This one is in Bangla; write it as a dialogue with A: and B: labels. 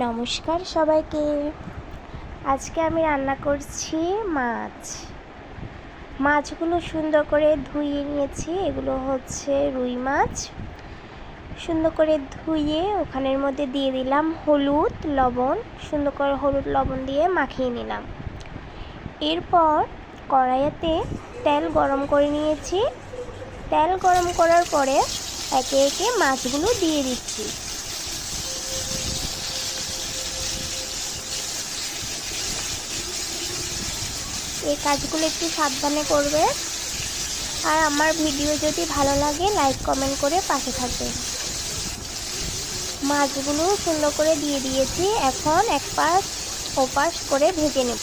A: নমস্কার সবাইকে। আজকে আমি রান্না করছি মাছগুলো সুন্দর করে ধুয়ে নিয়েছি। এগুলো হচ্ছে রুই মাছ। সুন্দর করে ধুয়ে ওখানের মধ্যে দিয়ে দিলাম হলুদ লবণ। সুন্দর করে হলুদ লবণ দিয়ে মাখিয়ে নিলাম। এরপর কড়াইতে তেল গরম করে নিয়েছি। তেল গরম করার পরে একে একে মাছগুলো দিয়ে দিচ্ছি। এই কাজগুলো একটু সাবধানে করবে। আর আমার ভিডিও যদি ভালো লাগে লাইক কমেন্ট করে পাশে থাকবে। মাছগুলো সুন্দর করে দিয়ে দিয়েছি। এখন এক পাশ ওপাশ করে ভেজে নেব।